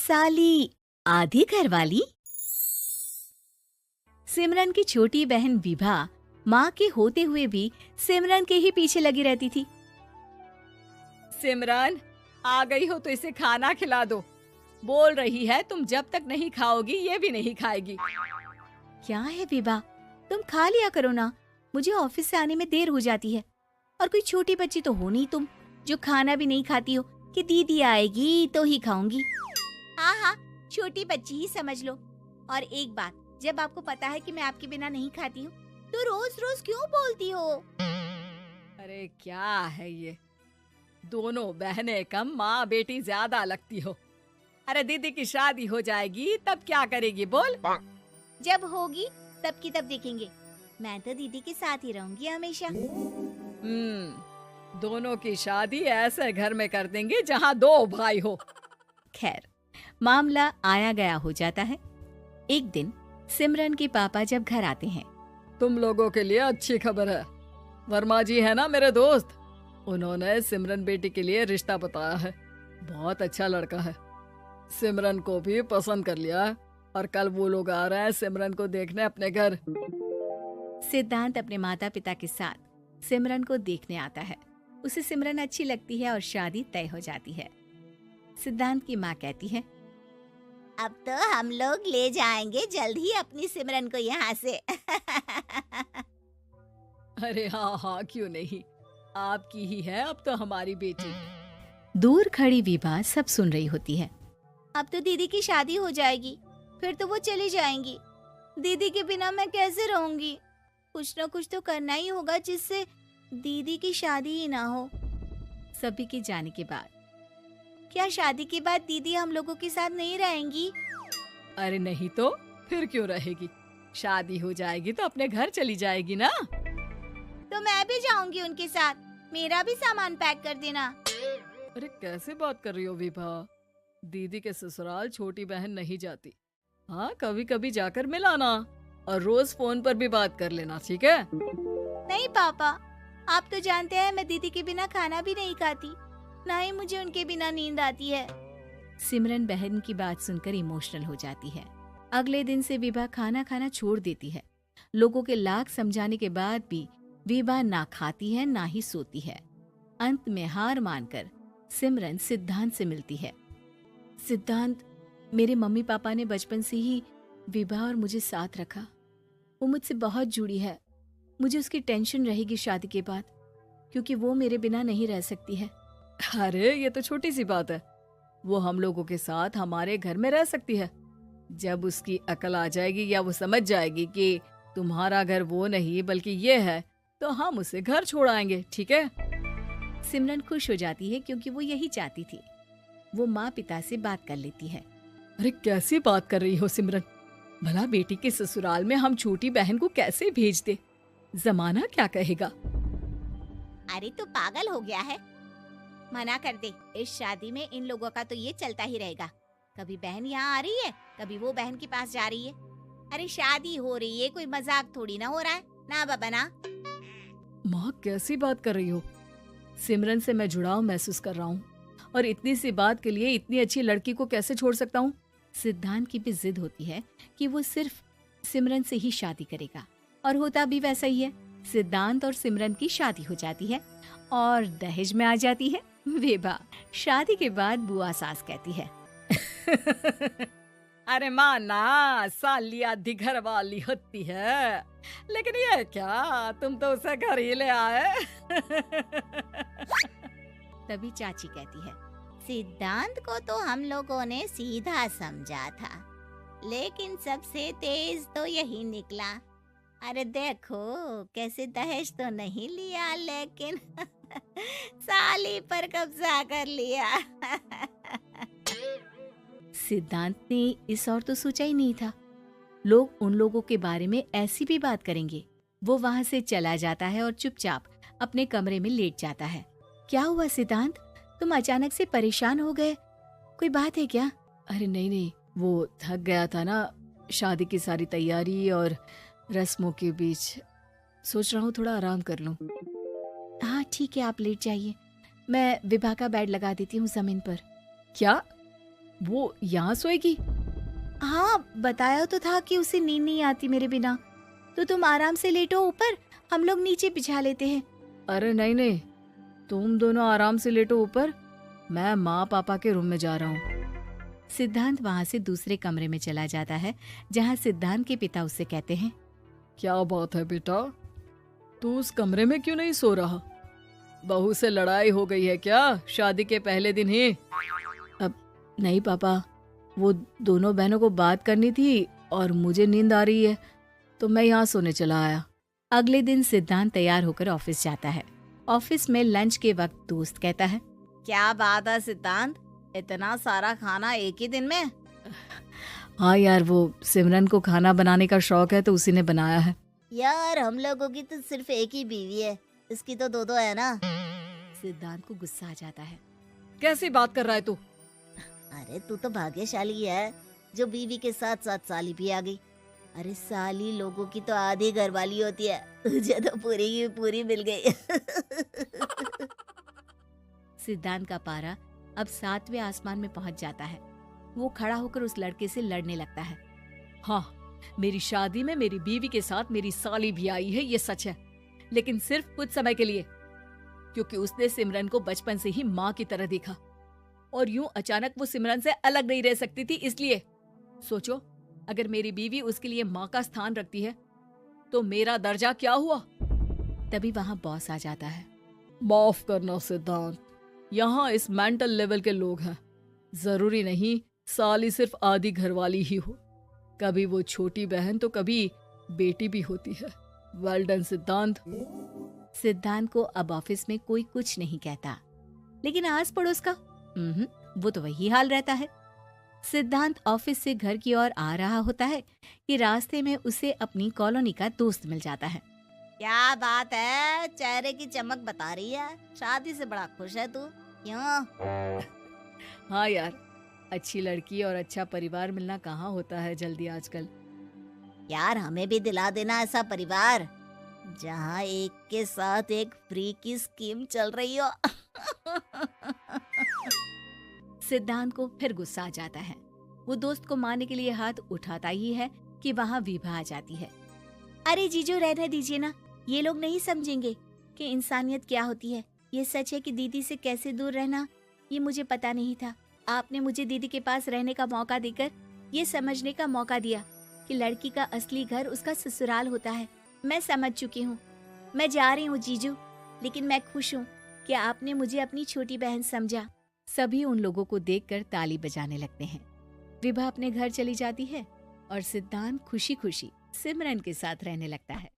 साली आधी घरवाली। सिमरन की छोटी बहन विभा माँ के होते हुए भी सिमरन के ही पीछे लगी रहती थी। सिमरन, आ गई हो तो इसे खाना खिला दो। बोल रही है तुम जब तक नहीं खाओगी ये भी नहीं खाएगी। क्या है विभा, तुम खा लिया करो ना, मुझे ऑफिस से आने में देर हो जाती है। और कोई छोटी बच्ची तो हो नहीं तुम जो खाना भी नहीं खाती हो कि दीदी आएगी तो ही खाऊंगी। हाँ हाँ, छोटी बच्ची ही समझ लो। और एक बात, जब आपको पता है कि मैं आपके बिना नहीं खाती हूँ तो रोज रोज क्यों बोलती हो? अरे क्या है ये, दोनों बहनें कम माँ बेटी ज्यादा लगती हो। अरे दीदी की शादी हो जाएगी तब क्या करेगी बोल? जब होगी तब की तब देखेंगे। मैं तो दीदी के साथ ही रहूंगी हमेशा। दोनों की शादी ऐसे घर में कर देंगे जहाँ दो भाई हो। खैर, मामला आया गया हो जाता है। एक दिन सिमरन के पापा जब घर आते हैं, तुम लोगों के लिए अच्छी खबर है। वर्मा जी है ना मेरे दोस्त, उन्होंने सिमरन बेटी के लिए रिश्ता बताया है। बहुत अच्छा लड़का है, सिमरन को भी पसंद कर लिया है और कल वो लोग आ रहे हैं सिमरन को देखने अपने घर। सिद्धांत अपने माता पिता के साथ सिमरन को देखने आता है। उसे सिमरन अच्छी लगती है और शादी तय हो जाती है। सिद्धांत की माँ कहती है, अब तो हम लोग ले जाएंगे जल्द ही अपनी सिमरन को यहाँ से। अरे हाँ हाँ, क्यों नहीं, आपकी ही है अब तो हमारी बेटी। दूर खड़ी विभा सब सुन रही होती है। अब तो दीदी की शादी हो जाएगी, फिर तो वो चली जाएंगी। दीदी के बिना मैं कैसे रहूंगी? कुछ न कुछ तो करना ही होगा जिससे दीदी की शादी ही ना हो। सभी के जाने के बाद क्या शादी के बाद दीदी हम लोगों के साथ नहीं रहेंगी? अरे नहीं तो फिर क्यों रहेगी, शादी हो जाएगी तो अपने घर चली जाएगी ना। तो मैं भी जाऊंगी उनके साथ, मेरा भी सामान पैक कर देना। अरे कैसे बात कर रही हो विभा, दीदी के ससुराल छोटी बहन नहीं जाती। हाँ, कभी कभी जाकर मिलाना और रोज फोन पर भी बात कर लेना, ठीक है? नहीं पापा, आप तो जानते हैं मैं दीदी के बिना खाना भी नहीं खाती, ना ही मुझे उनके बिना नींद आती है। सिमरन बहन की बात सुनकर इमोशनल हो जाती है। अगले दिन से विभा खाना खाना छोड़ देती है। लोगों के लाख समझाने के बाद भी विभा ना खाती है ना ही सोती है। अंत में हार मानकर सिमरन सिद्धांत से मिलती है। सिद्धांत, मेरे मम्मी पापा ने बचपन से ही विभा और मुझे साथ रखा। वो मुझसे बहुत जुड़ी है। मुझे उसकी टेंशन रहेगी शादी के बाद, क्योंकि वो मेरे बिना नहीं रह सकती है। अरे ये तो छोटी सी बात है, वो हम लोगों के साथ हमारे घर में रह सकती है। जब उसकी अकल आ जाएगी या वो समझ जाएगी कि तुम्हारा घर वो नहीं बल्कि ये है, तो हम उसे घर छोड़ आएंगे, ठीक है? सिमरन खुश हो जाती है क्योंकि वो यही चाहती थी। वो माँ पिता से बात कर लेती है। अरे कैसी बात कर रही हो सिमरन, भला बेटी के ससुराल में हम छोटी बहन को कैसे भेज दे? जमाना क्या कहेगा? अरे तू पागल हो गया है, मना कर दे। इस शादी में इन लोगों का तो ये चलता ही रहेगा, कभी बहन यहाँ आ रही है, कभी वो बहन के पास जा रही है। अरे शादी हो रही है, कोई मजाक थोड़ी ना हो रहा है ना बाबा ना। माँ कैसी बात कर रही हो, सिमरन से मैं जुड़ाव महसूस कर रहा हूँ और इतनी सी बात के लिए इतनी अच्छी लड़की को कैसे छोड़ सकता हूँ? सिद्धांत की भी जिद होती है कि वो सिर्फ सिमरन से ही शादी करेगा, और होता भी वैसा ही है। सिद्धांत और सिमरन की शादी हो जाती है और दहेज में आ जाती है विभा। शादी के बाद बुआ सास कहती है, अरे माँ ना, साली आधी घर वाली होती है, लेकिन ये क्या, तुम तो उसे घर ही ले आए। तभी चाची कहती है, सिद्धांत को तो हम लोगों ने सीधा समझा था, लेकिन सबसे तेज तो यही निकला। अरे देखो कैसे दहेज तो नहीं लिया, लेकिन साली पर कब्जा कर लिया। सिद्धांत ने इस और तो सोचा ही नहीं था, लोग उन लोगों के बारे में ऐसी भी बात करेंगे। वो वहाँ से चला जाता है और चुपचाप अपने कमरे में लेट जाता है। क्या हुआ सिद्धांत, तुम अचानक से परेशान हो गए, कोई बात है क्या? अरे नहीं नहीं, वो थक गया था ना, शादी की सारी तैयारी और रस्मों के बीच, सोच रहा हूँ थोड़ा आराम कर लूं। हाँ ठीक है, आप लेट जाइए, मैं विभा का बेड लगा देती हूँ जमीन पर। क्या? वो यहाँ सोएगी? हाँ, बताया तो था कि उसे नींद नहीं आती मेरे बिना। तो तुम आराम से लेटो ऊपर, हम लोग नीचे बिछा लेते हैं। अरे नहीं नहीं, तुम दोनों आराम से लेटो ऊपर, मैं माँ पापा के रूम में जा रहा हूँ। सिद्धांत वहाँ से दूसरे कमरे में चला जाता है, जहाँ सिद्धांत के पिता उससे कहते हैं, क्या बात है बेटा, तू उस कमरे में क्यों नहीं सो रहा? बहू से लड़ाई हो गई है क्या शादी के पहले दिन ही? अब नहीं पापा, वो दोनों बहनों को बात करनी थी और मुझे नींद आ रही है, तो मैं यहाँ सोने चला आया। अगले दिन सिद्धांत तैयार होकर ऑफिस जाता है। ऑफिस में लंच के वक्त दोस्त कहता है, क्या बात है सिद्धांत, इतना सारा खाना एक ही दिन में? हाँ यार, वो सिमरन को खाना बनाने का शौक है तो उसी ने बनाया है। यार हम लोगों की तो सिर्फ एक ही बीवी है, इसकी तो दो है ना। सिद्धांत को गुस्सा आ जाता है। कैसी बात कर रहा है तू? अरे तू तो भाग्यशाली है जो बीवी के साथ साथ साली भी आ गई। अरे साली लोगों की तो आधी घरवाली होती है, तुझे तो पूरी की पूरी मिल गई। सिद्धांत का पारा अब 7वें आसमान में पहुंच जाता है। वो खड़ा होकर उस लड़के से लड़ने लगता है। हाँ, मेरी शादी में मेरी बीवी के साथ मेरी साली भी आई है, ये सच है, लेकिन सिर्फ कुछ समय के लिए, क्योंकि उसने सिमरन को बचपन से ही माँ की तरह देखा और यूं अचानक वो सिमरन से अलग नहीं रह सकती थी। इसलिए सोचो, अगर मेरी बीवी उसके लिए माँ का स्थान रखती है तो मेरा दर्जा क्या हुआ? तभी वहाँ बॉस आ जाता है। माफ करना सिद्धांत, यहाँ इस मेंटल लेवल के लोग हैं, जरूरी नहीं साली सिर्फ आधी घरवाली ही हो, कभी वो छोटी बहन तो कभी बेटी भी होती है। वेल डन सिद्धांत। सिद्धांत को अब ऑफिस में कोई कुछ नहीं कहता, लेकिन आस पड़ोस का वो तो वही हाल रहता है। सिद्धांत ऑफिस से घर की ओर आ रहा होता है कि रास्ते में उसे अपनी कॉलोनी का दोस्त मिल जाता है। क्या बात है, चेहरे की चमक बता रही है, शादी से बड़ा खुश है तू, क्यों? हाँ यार, अच्छी लड़की और अच्छा परिवार मिलना कहाँ होता है जल्दी आजकल। यार हमें भी दिला देना ऐसा परिवार जहाँ एक के साथ एक फ्री की स्कीम चल रही हो। सिद्धांत को फिर गुस्सा आ जाता है। वो दोस्त को मारने के लिए हाथ उठाता ही है कि वहाँ विभा आ जाती है। अरे जीजू, रहने दीजिए ना, ये लोग नहीं समझेंगे कि इंसानियत क्या होती है। ये सच है कि दीदी से कैसे दूर रहना ये मुझे पता नहीं था। आपने मुझे दीदी के पास रहने का मौका देकर ये समझने का मौका दिया कि लड़की का असली घर उसका ससुराल होता है। मैं समझ चुकी हूँ, मैं जा रही हूँ जीजू, लेकिन मैं खुश हूँ कि आपने मुझे अपनी छोटी बहन समझा। सभी उन लोगों को देखकर ताली बजाने लगते हैं। विभा अपने घर चली जाती है और सिद्धांत खुशी खुशी सिमरन के साथ रहने लगता है।